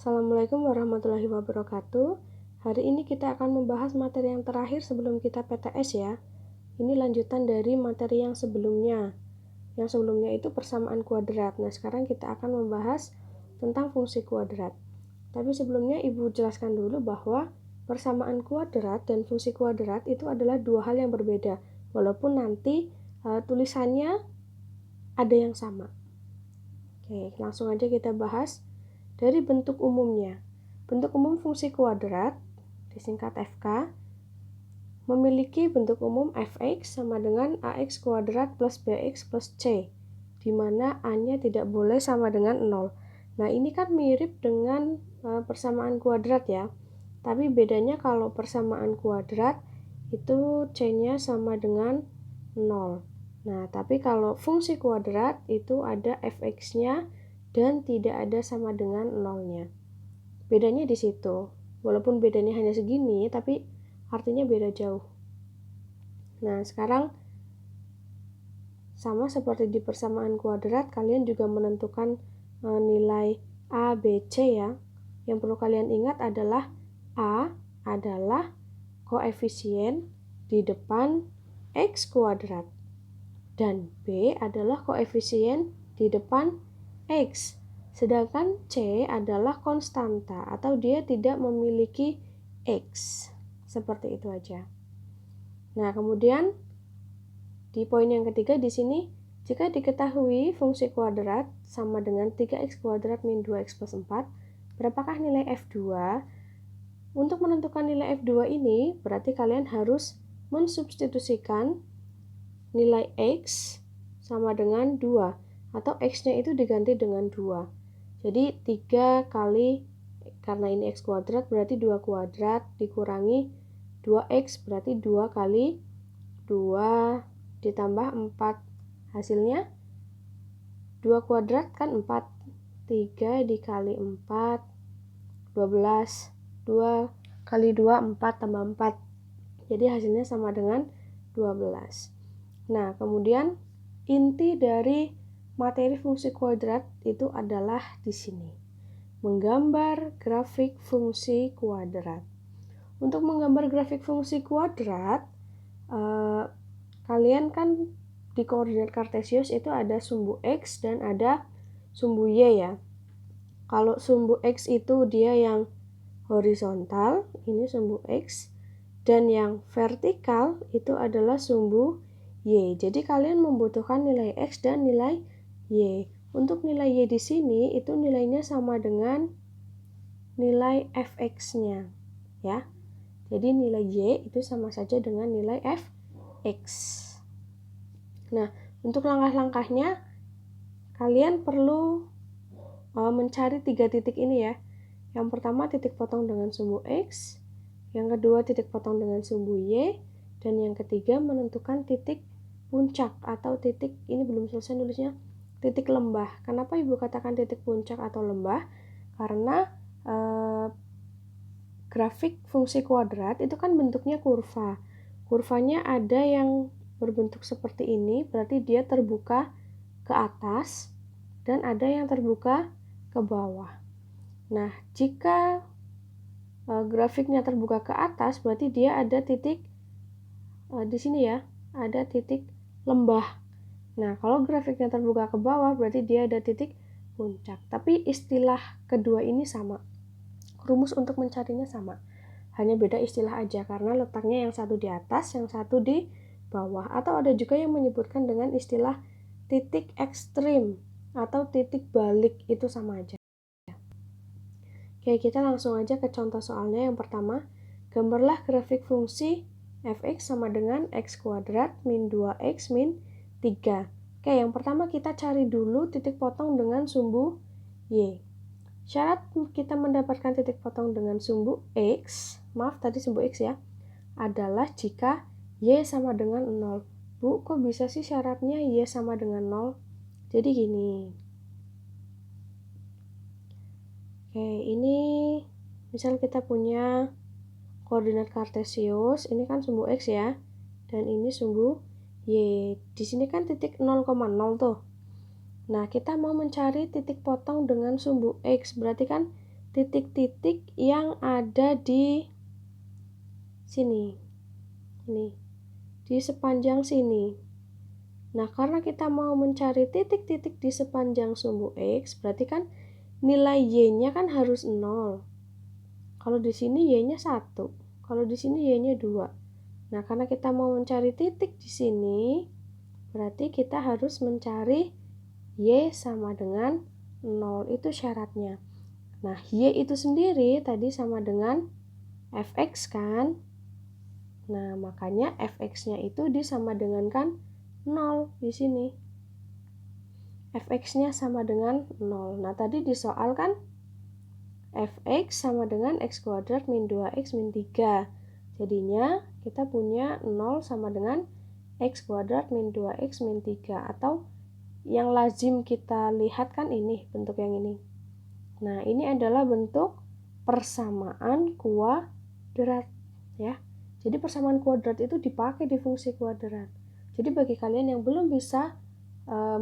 Assalamualaikum warahmatullahi wabarakatuh. Hari ini kita akan membahas materi yang terakhir sebelum kita PTS ya. Ini lanjutan dari materi yang sebelumnya. Yang sebelumnya itu persamaan kuadrat. Nah, sekarang kita akan membahas tentang fungsi kuadrat. Tapi sebelumnya Ibu jelaskan dulu bahwa persamaan kuadrat dan fungsi kuadrat itu adalah dua hal yang berbeda. Walaupun nanti tulisannya ada yang sama. Oke, langsung aja kita bahas. Dari bentuk umumnya, bentuk umum fungsi kuadrat, disingkat FK, memiliki bentuk umum fx sama dengan ax kuadrat plus bx plus c, di mana a-nya tidak boleh sama dengan 0. Nah, ini kan mirip dengan persamaan kuadrat ya, tapi bedanya kalau persamaan kuadrat itu c-nya sama dengan 0. Nah, tapi kalau fungsi kuadrat itu ada fx-nya dan tidak ada sama dengan 0-nya. Bedanya di situ. Walaupun bedanya hanya segini, tapi artinya beda jauh. Nah, sekarang sama seperti di persamaan kuadrat, kalian juga menentukan nilai A, B, C ya. Yang perlu kalian ingat adalah A adalah koefisien di depan X kuadrat. Dan B adalah koefisien di depan X, sedangkan C adalah konstanta atau dia tidak memiliki X. Seperti itu aja. Nah, kemudian di poin yang ketiga di sini, jika diketahui fungsi kuadrat sama dengan 3x kuadrat min 2x plus 4, berapakah nilai F2? Untuk menentukan nilai F2 ini, berarti kalian harus mensubstitusikan nilai X sama dengan 2. Atau X-nya itu diganti dengan 2. Jadi 3 kali, karena ini X kuadrat berarti 2 kuadrat dikurangi 2X berarti 2 kali 2 ditambah 4. Hasilnya 2 kuadrat kan 4. 3 dikali 4, 12. 2 kali 2, 4 tambah 4. Jadi hasilnya sama dengan 12. Nah, kemudian inti dari materi fungsi kuadrat itu adalah di sini. Menggambar grafik fungsi kuadrat. Untuk menggambar grafik fungsi kuadrat, kalian kan di koordinat kartesius itu ada sumbu X dan ada sumbu Y ya. Kalau sumbu X itu dia yang horizontal, ini sumbu X, dan yang vertikal itu adalah sumbu Y. Jadi kalian membutuhkan nilai X dan nilai Y. Untuk nilai Y di sini itu nilainya sama dengan nilai fx-nya ya. Jadi nilai Y itu sama saja dengan nilai fx. Nah, untuk langkah-langkahnya kalian perlu mencari 3 titik ini ya. Yang pertama titik potong dengan sumbu X, yang kedua titik potong dengan sumbu Y, dan yang ketiga menentukan titik puncak atau titik, ini belum selesai nulisnya, titik lembah. Kenapa Ibu katakan titik puncak atau lembah? Karena grafik fungsi kuadrat itu kan bentuknya kurva. Kurvanya ada yang berbentuk seperti ini, berarti dia terbuka ke atas, dan ada yang terbuka ke bawah. Nah, jika grafiknya terbuka ke atas, berarti dia ada titik di sini ya, ada titik lembah. Nah, kalau grafiknya terbuka ke bawah, berarti dia ada titik puncak. Tapi istilah kedua ini sama. Rumus untuk mencarinya sama. Hanya beda istilah aja, karena letaknya yang satu di atas, yang satu di bawah. Atau ada juga yang menyebutkan dengan istilah titik ekstrim atau titik balik, itu sama aja. Oke, kita langsung aja ke contoh soalnya. Yang pertama, gambarlah grafik fungsi fx sama dengan x kuadrat min 2x min 3. Oke, yang pertama kita cari dulu titik potong dengan sumbu Y. Syarat kita mendapatkan titik potong dengan sumbu X, maaf tadi sumbu X ya, adalah jika Y sama dengan 0. Bu, kok bisa sih syaratnya Y sama dengan 0? Jadi gini. Oke, ini misal kita punya koordinat kartesius, ini kan sumbu X ya, dan ini sumbu Y. Di sini kan titik 0,0 tuh. Nah, kita mau mencari titik potong dengan sumbu X, berarti kan titik-titik yang ada di sini. Ini, di sepanjang sini. Nah, karena kita mau mencari titik-titik di sepanjang sumbu X, berarti kan nilai Y-nya kan harus 0. Kalau di sini Y-nya 1. Kalau di sini Y-nya 2. Nah, karena kita mau mencari titik di sini, berarti kita harus mencari Y sama dengan 0. Itu syaratnya. Nah, Y itu sendiri tadi sama dengan Fx kan? Nah, makanya Fx-nya itu disama dengan kan 0 di sini. Fx-nya sama dengan 0. Nah, tadi di soal kan Fx sama dengan X kuadrat min 2X min 3. Jadinya kita punya 0 sama dengan X kuadrat min 2X min 3. Atau yang lazim kita lihat kan ini, bentuk yang ini. Nah, ini adalah bentuk persamaan kuadrat ya. Jadi persamaan kuadrat itu dipakai di fungsi kuadrat. Jadi bagi kalian yang belum bisa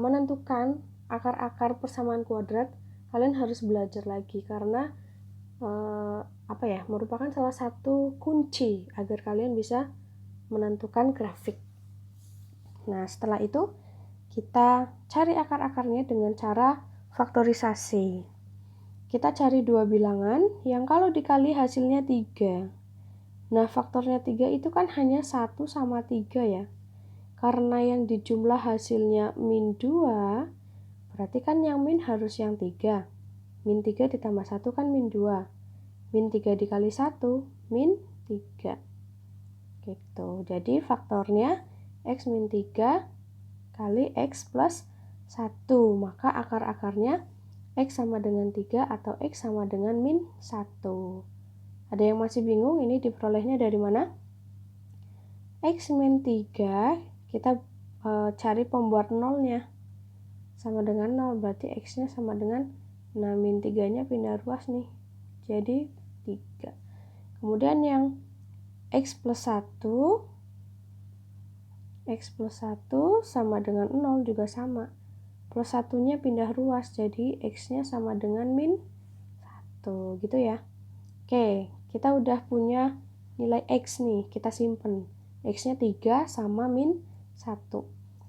menentukan akar-akar persamaan kuadrat, kalian harus belajar lagi karena merupakan salah satu kunci agar kalian bisa menentukan grafik. Nah, setelah itu kita cari akar-akarnya dengan cara faktorisasi. Kita cari dua bilangan yang kalau dikali hasilnya 3. Nah, faktornya 3 itu kan hanya 1 sama 3 ya. Karena yang dijumlah hasilnya min 2, berarti kan yang min harus yang 3. Min 3 ditambah 1 kan min 2. Min 3 dikali 1, min 3. Gitu. Jadi faktornya X min 3 kali X plus 1. Maka akar-akarnya X sama dengan 3 atau X sama dengan min 1. Ada yang masih bingung ini diperolehnya dari mana? X min 3 kita cari pembuat nolnya. Sama dengan 0 berarti X-nya sama dengan, nah min 3-nya pindah ruas nih. Jadi 3. Kemudian yang X plus 1 sama dengan 0 juga sama. Plus 1-nya pindah ruas jadi X-nya sama dengan min 1 gitu ya. Oke, kita udah punya nilai X nih, kita simpen. X-nya 3 sama min 1.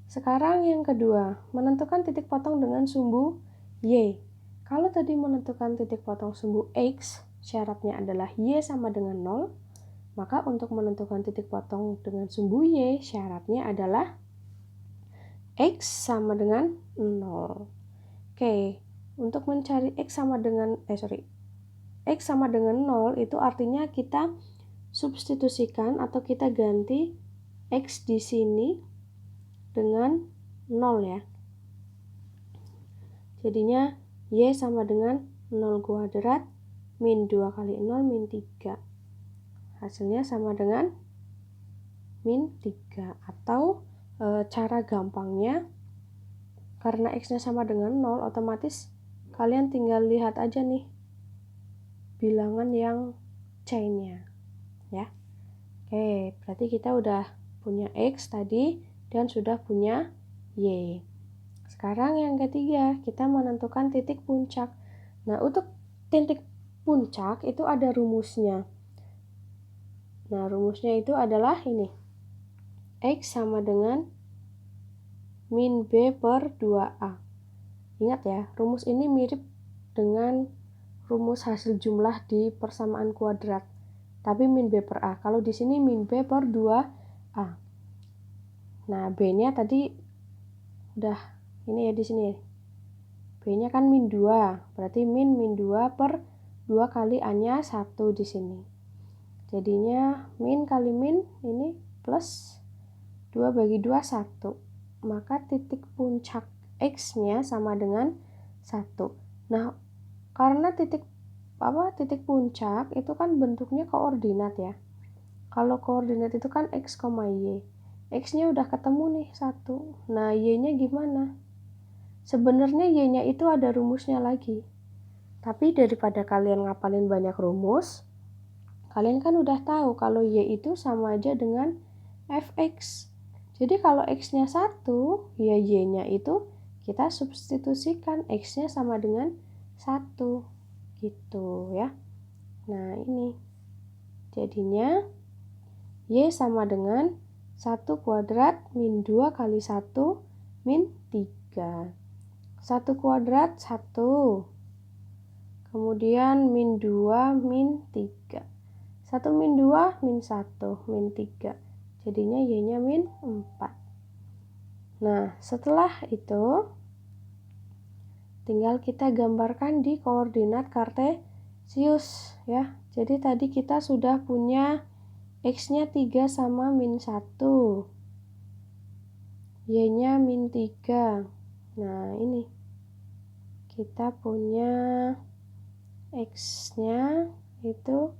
Sekarang yang kedua, menentukan titik potong dengan sumbu Y. Kalau tadi menentukan titik potong sumbu X, syaratnya adalah Y sama dengan 0. Maka untuk menentukan titik potong dengan sumbu Y, syaratnya adalah X sama dengan 0. Oke, untuk mencari X sama dengan X sama dengan 0 itu artinya kita substitusikan atau kita ganti X di sini dengan 0 ya. Jadinya Y sama dengan 0 kuadrat min 2 kali 0 min 3. Hasilnya sama dengan min 3. Atau cara gampangnya, karena X-nya sama dengan 0, otomatis kalian tinggal lihat aja nih bilangan yang chain-nya ya. Oke, berarti kita udah punya X tadi dan sudah punya Y. Sekarang yang ketiga, kita menentukan titik puncak. Nah, untuk titik puncak itu ada rumusnya. Nah, rumusnya itu adalah ini. X sama dengan min B per 2A. Ingat ya, rumus ini mirip dengan rumus hasil jumlah di persamaan kuadrat. Tapi min B per A. Kalau di sini min B per 2A. Nah, B-nya tadi udah ini ya di sini. B-nya kan min 2. Berarti min 2 per 2 kali A-nya 1 di sini. Jadinya min kali min ini plus 2 bagi 2 1. Maka titik puncak X-nya sama dengan 1. Nah, karena titik puncak itu kan bentuknya koordinat ya. Kalau koordinat itu kan X, Y. X-nya udah ketemu nih 1. Nah, Y-nya gimana? Sebenarnya Y-nya itu ada rumusnya lagi. Tapi daripada kalian ngapalin banyak rumus, kalian kan udah tahu kalau Y itu sama aja dengan Fx. Jadi kalau X-nya 1, ya Y-nya itu kita substitusikan X-nya sama dengan 1. gitu ya. Nah ini jadinya Y sama dengan 1 kuadrat min 2 kali 1 min 3. 1 kuadrat 1. Kemudian min 2 min 3. 1 min 2 min 1 min 3. Jadinya Y-nya min 4. Nah setelah itu tinggal kita gambarkan di koordinat kartesius ya. Jadi tadi kita sudah punya X-nya 3 sama min 1. Y-nya min 3. Nah ini kita punya X-nya itu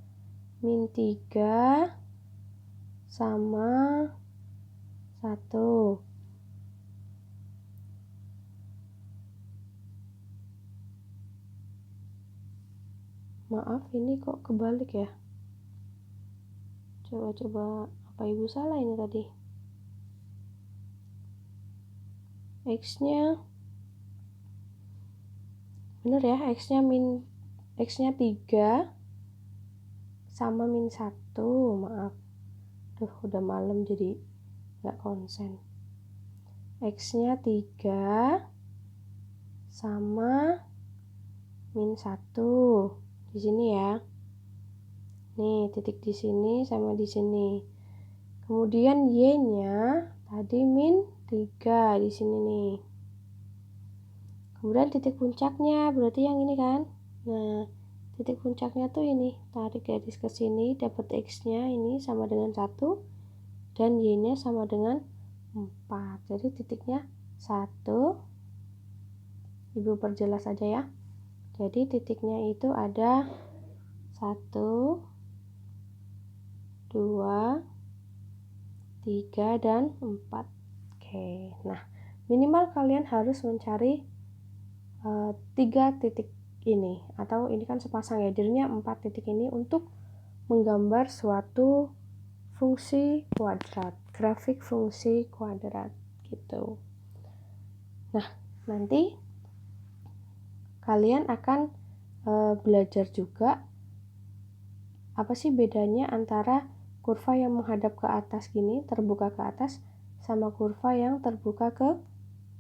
min 3 sama 1. Maaf, ini kok kebalik ya? Coba apa ibu salah ini tadi? X-nya bener ya, X-nya 3 sama min 1. Maaf. Duh, udah malam jadi nggak konsen. X-nya 3 sama min 1 di sini ya. Nih, titik di sini sama di sini. Kemudian Y-nya tadi min 3 di sini nih. Kemudian titik puncaknya berarti yang ini kan. Nah, titik puncaknya tuh ini. Tarik garis ke sini, dapat X-nya ini sama dengan 1 dan Y-nya sama dengan 4. Jadi titiknya 1. Ibu perjelas aja ya. Jadi titiknya itu ada 1, 2, 3, dan 4. Oke, nah minimal kalian harus mencari 3 titik ini, atau ini kan sepasang ya, jadinya 4 titik ini untuk menggambar suatu fungsi kuadrat, grafik fungsi kuadrat gitu. Nah, nanti kalian akan belajar juga apa sih bedanya antara kurva yang menghadap ke atas gini, terbuka ke atas, sama kurva yang terbuka ke